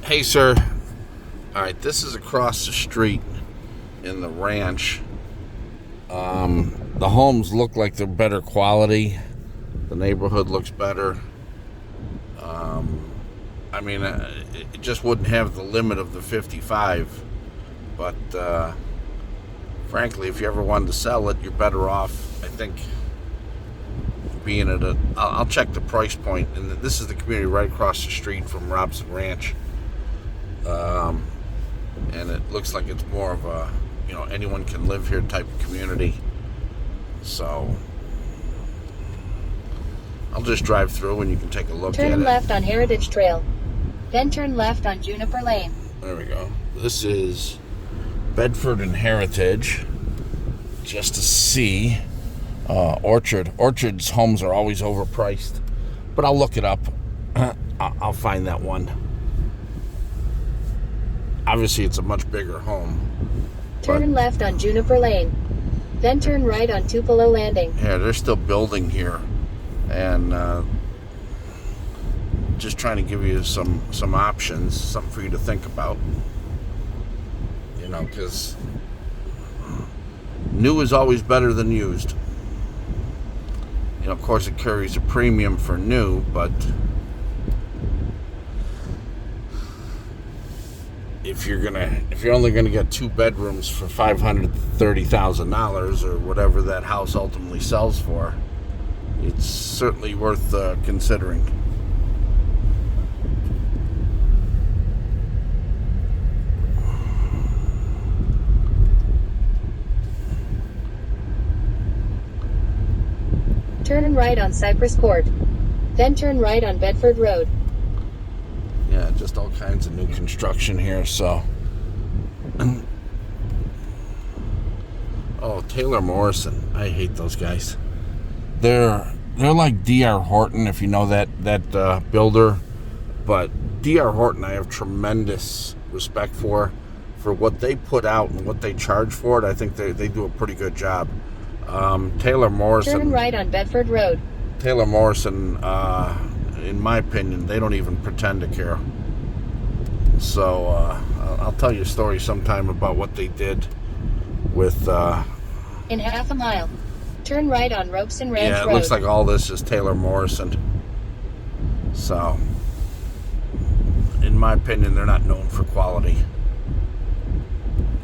Hey, sir. All right, this is across the street in the ranch. The homes look like they're better quality. The neighborhood looks better. I mean, it just wouldn't have the limit of the 55. But frankly, if you ever wanted to sell it, you're better off, I think, being at a... I'll check the price point. And this is the community right across the street from Robson Ranch. And it looks like it's more of a, anyone can live here type of community. So I'll just drive through and you can take a look at it. Turn left on Heritage Trail. Then turn left on Juniper Lane. There we go. This is Bedford and Heritage. Just to see Orchard. Orchard's homes are always overpriced. But I'll look it up. I'll find that one. Obviously, it's a much bigger home. Turn left on Juniper Lane. Then turn right on Tupelo Landing. Yeah, they're still building here. And just trying to give you some options, something for you to think about. Because new is always better than used. Of course, it carries a premium for new, but if you're only gonna get 2 bedrooms for $530,000 or whatever that house ultimately sells for, it's certainly worth considering. Turn right on Cypress Court. Then turn right on Bedford Road. Yeah, just all kinds of new construction here, so. Oh, Taylor Morrison. I hate those guys. They're like D.R. Horton, if you know that builder. But D.R. Horton I have tremendous respect for what they put out and what they charge for it. I think they do a pretty good job. Taylor Morrison. Turn right on Bedford Road. Taylor Morrison, in my opinion, they don't even pretend to care. So I'll tell you a story sometime about what they did with... In half a mile, turn right on Robson Ranch Road. Yeah, it looks like all this is Taylor Morrison. So, in my opinion, they're not known for quality.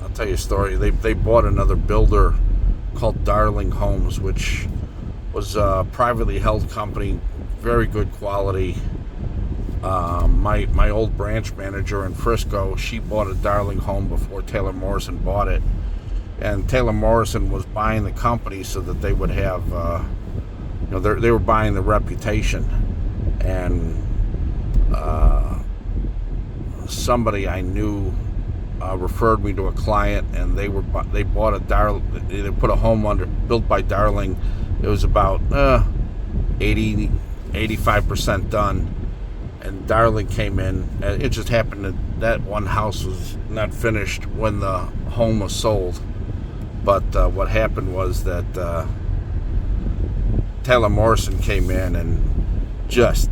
I'll tell you a story. They bought another builder called Darling Homes, which was a privately held company, very good quality. My old branch manager in Frisco, she bought a Darling home before Taylor Morrison bought it, and Taylor Morrison was buying the company so that they would have, they were buying the reputation, and somebody I knew referred me to a client, and they bought a Darling. They put a home built by Darling. It was about 85% done, and Darling came in. It just happened that one house was not finished when the home was sold. But what happened was that Taylor Morrison came in and just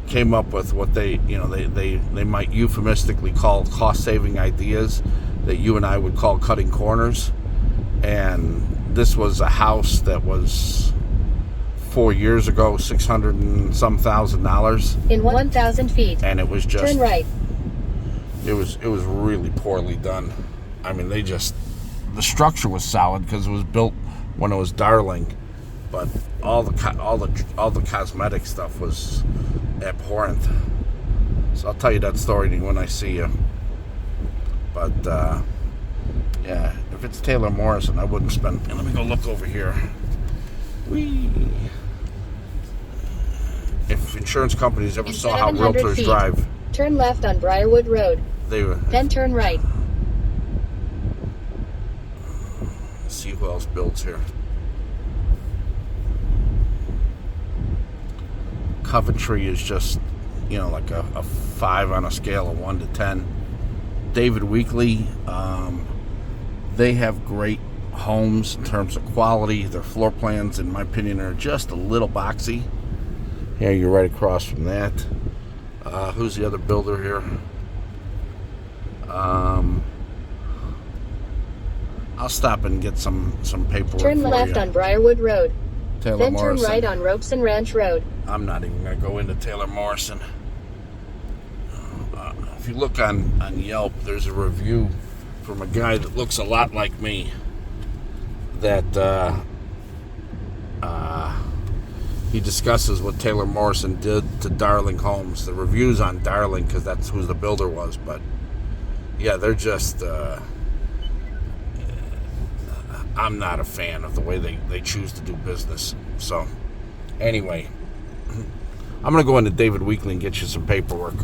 came up with what they might euphemistically call cost-saving ideas that you and I would call cutting corners. And this was a house that was 4 years ago, $600 and some thousand. In 1,000 feet. And it was just... Turn right. It was really poorly done. I mean, the structure was solid because it was built when it was Darling, but all the cosmetic stuff was abhorrent. So I'll tell you that story when I see you. But yeah, if it's Taylor Morrison, I wouldn't spend. And let me go look over here. Whee! If insurance companies ever saw how realtors drive, turn left on Briarwood Road. Then turn right. Let's see who else builds here. Coventry is just, like a 5 on a scale of 1 to 10. David Weekley, they have great homes in terms of quality. Their floor plans, in my opinion, are just a little boxy. Yeah, you're right across from that. Who's the other builder here? I'll stop and get some paperwork Turn for left you. on Briarwood Road. Taylor Then Morrison. turn right on Robson Ranch Road. I'm not even going to go into Taylor Morrison. If you look on Yelp, there's a review from a guy that looks a lot like me that he discusses what Taylor Morrison did to Darling Homes. The reviews on Darling, because that's who the builder was, but yeah, they're just I'm not a fan of the way they choose to do business. So anyway, I'm going to go into David Weekly and get you some paperwork.